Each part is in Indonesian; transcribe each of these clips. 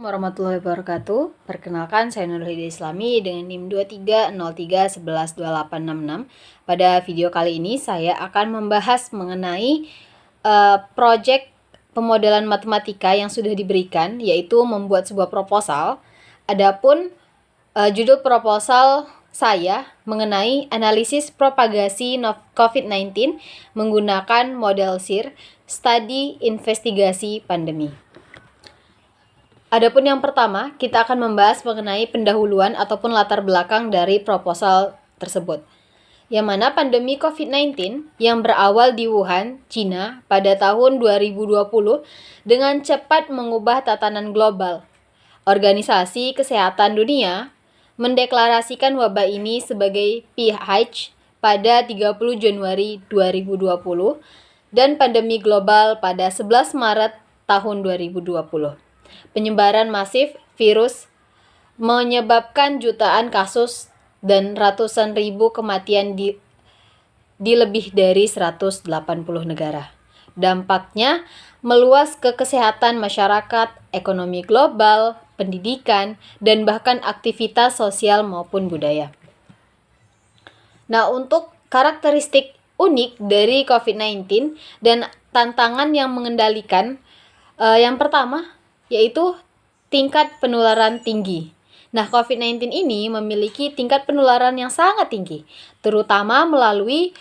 Warahmatullahi wabarakatuh. Perkenalkan, saya Nurul Hidayah Islami dengan NIM 2303112866. Pada video kali ini saya akan membahas mengenai proyek pemodelan matematika yang sudah diberikan, yaitu membuat sebuah proposal. Adapun judul proposal saya mengenai analisis propagasi COVID-19 menggunakan model SIR, Studi Investigasi Pandemi. Adapun yang pertama, kita akan membahas mengenai pendahuluan ataupun latar belakang dari proposal tersebut. Yang mana pandemi COVID-19 yang berawal di Wuhan, Cina pada tahun 2020 dengan cepat mengubah tatanan global. Organisasi Kesehatan Dunia mendeklarasikan wabah ini sebagai PH pada 30 Januari 2020 dan pandemi global pada 11 Maret tahun 2020. Penyebaran masif virus menyebabkan jutaan kasus dan ratusan ribu kematian di lebih dari 180 negara. Dampaknya meluas ke kesehatan masyarakat, ekonomi global, pendidikan, dan bahkan aktivitas sosial maupun budaya. Nah, untuk karakteristik unik dari COVID-19 dan tantangan yang mengendalikan, yang pertama yaitu tingkat penularan tinggi. Nah, COVID-19 ini memiliki tingkat penularan yang sangat tinggi, terutama melalui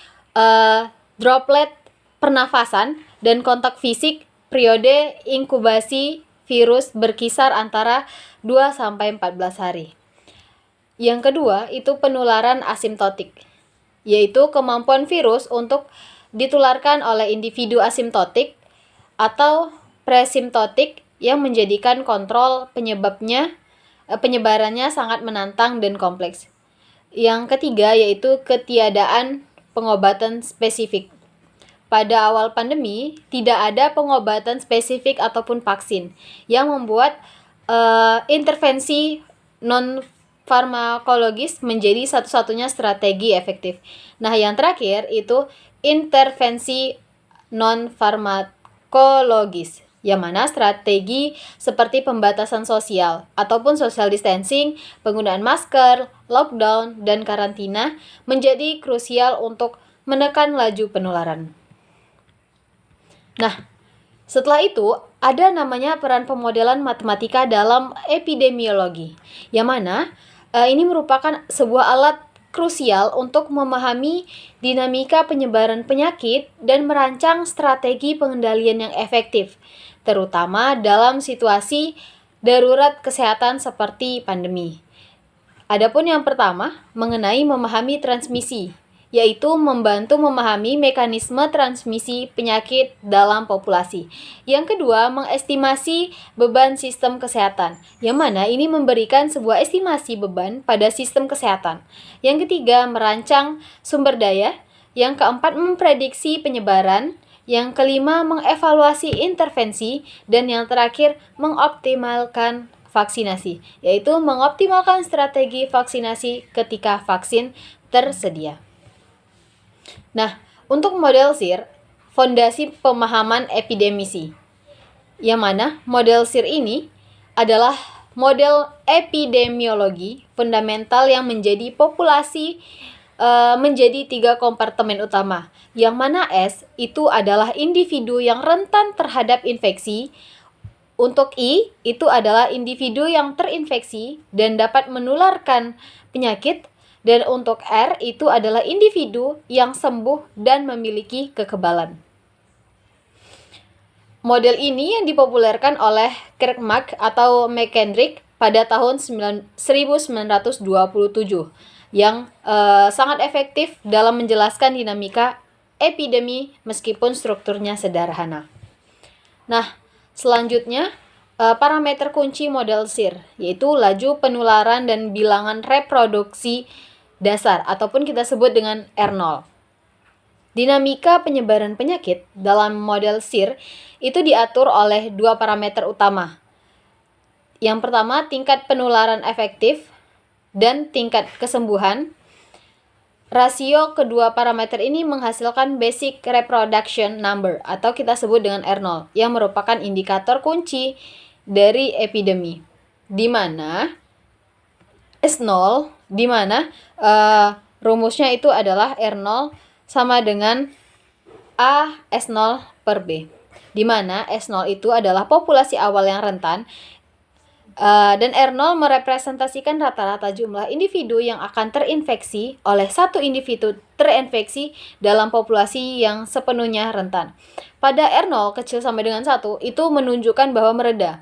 droplet pernafasan dan kontak fisik. Periode inkubasi virus berkisar antara 2-14 hari. Yang kedua, itu penularan asimptotik, yaitu kemampuan virus untuk ditularkan oleh individu asimptotik atau presimptotik yang menjadikan kontrol penyebarannya sangat menantang dan kompleks. Yang ketiga yaitu ketiadaan pengobatan spesifik. Pada awal pandemi, tidak ada pengobatan spesifik ataupun vaksin yang membuat intervensi non-farmakologis menjadi satu-satunya strategi efektif. Nah, yang terakhir itu intervensi non-farmakologis, yang mana strategi seperti pembatasan sosial ataupun social distancing, penggunaan masker, lockdown, dan karantina menjadi krusial untuk menekan laju penularan. Nah, setelah itu ada namanya peran pemodelan matematika dalam epidemiologi, yang mana ini merupakan sebuah alat krusial untuk memahami dinamika penyebaran penyakit dan merancang strategi pengendalian yang efektif, terutama dalam situasi darurat kesehatan seperti pandemi. Adapun yang pertama, mengenai memahami transmisi, yaitu membantu memahami mekanisme transmisi penyakit dalam populasi. Yang kedua, mengestimasi beban sistem kesehatan, yang mana ini memberikan sebuah estimasi beban pada sistem kesehatan. Yang ketiga, merancang sumber daya. Yang keempat, memprediksi penyebaran. Yang kelima, mengevaluasi intervensi. Dan yang terakhir, mengoptimalkan vaksinasi, yaitu mengoptimalkan strategi vaksinasi ketika vaksin tersedia. Nah, untuk model SIR, fondasi pemahaman epidemisi, yang mana model SIR ini adalah model epidemiologi fundamental yang menjadi populasi menjadi 3 kompartemen utama, yang mana S itu adalah individu yang rentan terhadap infeksi. Untuk I itu adalah individu yang terinfeksi dan dapat menularkan penyakit. Dan untuk R itu adalah individu yang sembuh dan memiliki kekebalan. Model ini yang dipopulerkan oleh Kirkmark atau McKendrick pada tahun 1927 yang sangat efektif dalam menjelaskan dinamika epidemi meskipun strukturnya sederhana. Nah, selanjutnya parameter kunci model SIR, yaitu laju penularan dan bilangan reproduksi dasar ataupun kita sebut dengan R0. Dinamika penyebaran penyakit dalam model SIR itu diatur oleh 2 parameter utama. Yang pertama, tingkat penularan efektif dan tingkat kesembuhan. Rasio kedua parameter ini menghasilkan basic reproduction number atau kita sebut dengan R0 yang merupakan indikator kunci dari epidemi. di mana S0, di mana rumusnya itu adalah R0 sama dengan A S0 per B, di mana S0 itu adalah populasi awal yang rentan, dan R0 merepresentasikan rata-rata jumlah individu yang akan terinfeksi oleh satu individu terinfeksi dalam populasi yang sepenuhnya rentan. Pada R0 kecil sampai dengan 1 itu menunjukkan bahwa mereda.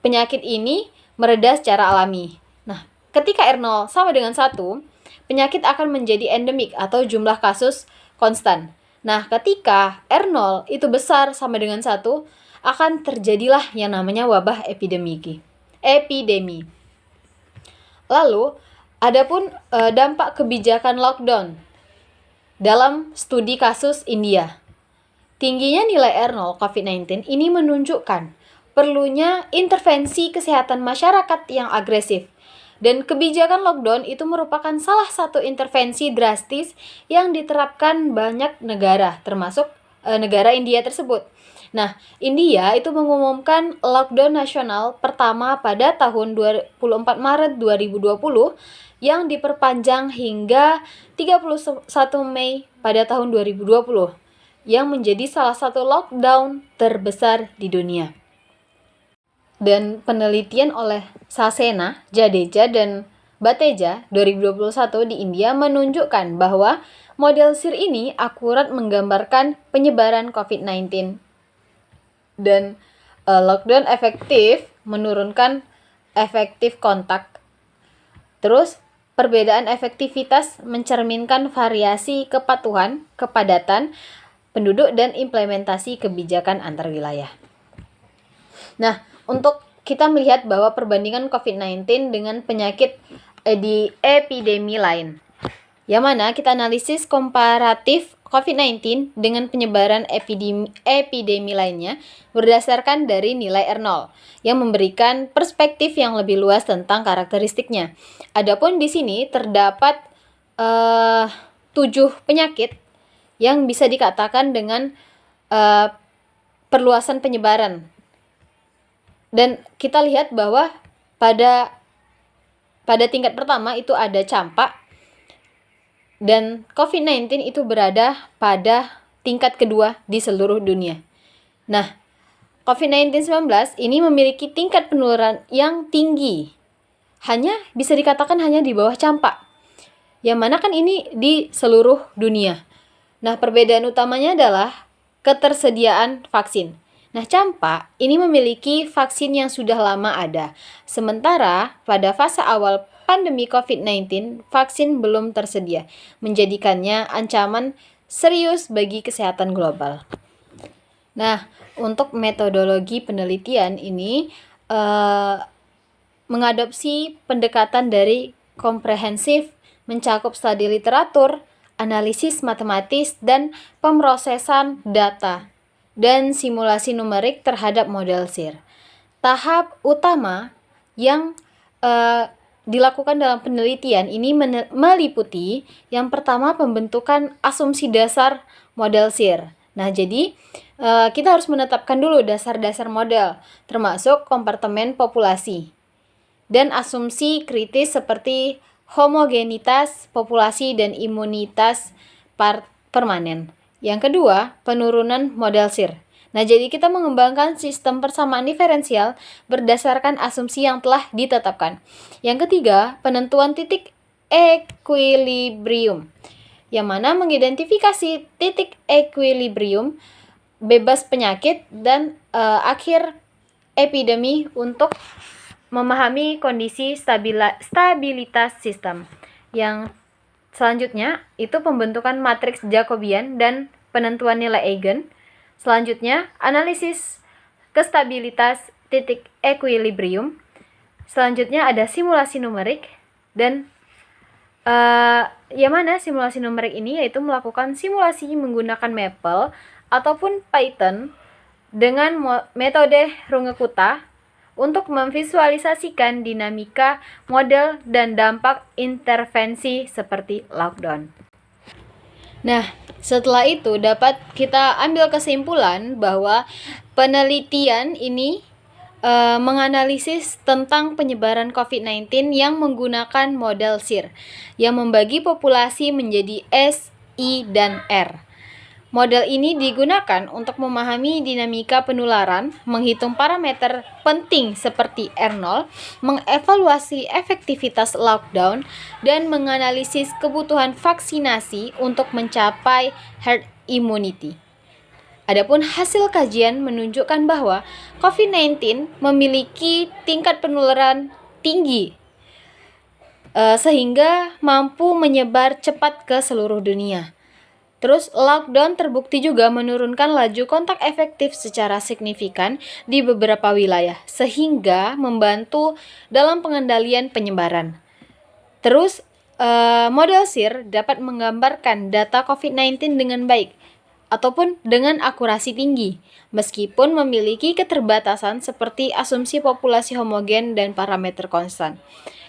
Penyakit ini mereda secara alami. Nah, ketika R0 sama dengan 1, penyakit akan menjadi endemik atau jumlah kasus konstan. Nah, ketika R0 itu besar sama dengan 1, akan terjadilah yang namanya wabah epidemi. Lalu, adapun dampak kebijakan lockdown dalam studi kasus India. Tingginya nilai R0 COVID-19 ini menunjukkan perlunya intervensi kesehatan masyarakat yang agresif. Dan kebijakan lockdown itu merupakan salah satu intervensi drastis yang diterapkan banyak negara, termasuk negara India tersebut. Nah, India itu mengumumkan lockdown nasional pertama pada tahun 24 Maret 2020 yang diperpanjang hingga 31 Mei pada tahun 2020, yang menjadi salah satu lockdown terbesar di dunia. Dan penelitian oleh Saxena, Jadeja, dan Bateja 2021 di India menunjukkan bahwa model SIR ini akurat menggambarkan penyebaran COVID-19. Dan lockdown efektif menurunkan efektif kontak. Terus, perbedaan efektivitas mencerminkan variasi kepatuhan, kepadatan penduduk, dan implementasi kebijakan antar wilayah. Nah, untuk kita melihat bahwa perbandingan COVID-19 dengan penyakit di epidemi lain, yang mana kita analisis komparatif COVID-19 dengan penyebaran epidemi lainnya berdasarkan dari nilai R0 yang memberikan perspektif yang lebih luas tentang karakteristiknya. Adapun di sini terdapat 7 penyakit yang bisa dikatakan dengan perluasan penyebaran. Dan kita lihat bahwa pada tingkat pertama itu ada campak, dan COVID-19 itu berada pada tingkat kedua di seluruh dunia. Nah, COVID-19 ini memiliki tingkat penularan yang tinggi. Bisa dikatakan hanya di bawah campak. Yang mana kan ini di seluruh dunia. Nah, perbedaan utamanya adalah ketersediaan vaksin. Nah, campak ini memiliki vaksin yang sudah lama ada. Sementara pada fase awal pandemi COVID-19, vaksin belum tersedia, menjadikannya ancaman serius bagi kesehatan global. Nah, untuk metodologi penelitian ini mengadopsi pendekatan dari komprehensif, mencakup studi literatur, analisis matematis, dan pemrosesan data, dan simulasi numerik terhadap model SIR. Tahap utama yang dilakukan dalam penelitian ini meliputi yang pertama pembentukan asumsi dasar model SIR. Nah, jadi kita harus menetapkan dulu dasar-dasar model, termasuk kompartemen populasi dan asumsi kritis seperti homogenitas populasi dan imunitas permanen. Yang kedua, penurunan model SIR. Nah, jadi kita mengembangkan sistem persamaan diferensial berdasarkan asumsi yang telah ditetapkan. Yang ketiga, penentuan titik equilibrium, yang mana mengidentifikasi titik equilibrium bebas penyakit dan akhir epidemi untuk memahami kondisi stabilitas sistem. Yang selanjutnya itu pembentukan matriks Jacobian dan penentuan nilai eigen. Selanjutnya, analisis kestabilitas titik equilibrium. Selanjutnya ada simulasi numerik, dan yang mana simulasi numerik ini yaitu melakukan simulasi menggunakan Maple ataupun Python dengan metode Runge-Kutta untuk memvisualisasikan dinamika model dan dampak intervensi seperti lockdown. Nah, setelah itu dapat kita ambil kesimpulan bahwa penelitian ini menganalisis tentang penyebaran COVID-19 yang menggunakan model SIR yang membagi populasi menjadi S, I, dan R. Model ini digunakan untuk memahami dinamika penularan, menghitung parameter penting seperti R0, mengevaluasi efektivitas lockdown, dan menganalisis kebutuhan vaksinasi untuk mencapai herd immunity. Adapun hasil kajian menunjukkan bahwa COVID-19 memiliki tingkat penularan tinggi sehingga mampu menyebar cepat ke seluruh dunia. Terus, lockdown terbukti juga menurunkan laju kontak efektif secara signifikan di beberapa wilayah, sehingga membantu dalam pengendalian penyebaran. Terus, model SIR dapat menggambarkan data COVID-19 dengan baik, ataupun dengan akurasi tinggi, meskipun memiliki keterbatasan seperti asumsi populasi homogen dan parameter konstan.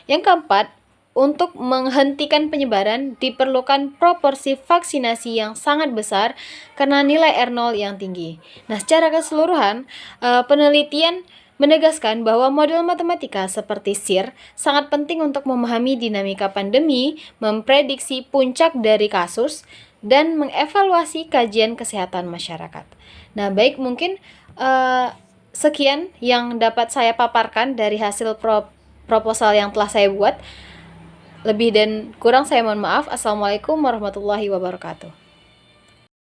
Yang keempat, untuk menghentikan penyebaran diperlukan proporsi vaksinasi yang sangat besar karena nilai R0 yang tinggi. Nah, secara keseluruhan, penelitian menegaskan bahwa model matematika seperti SIR sangat penting untuk memahami dinamika pandemi, memprediksi puncak dari kasus, dan mengevaluasi kajian kesehatan masyarakat. Nah, baik, mungkin sekian yang dapat saya paparkan dari hasil proposal yang telah saya buat. Lebih dan kurang saya mohon maaf. Assalamualaikum warahmatullahi wabarakatuh.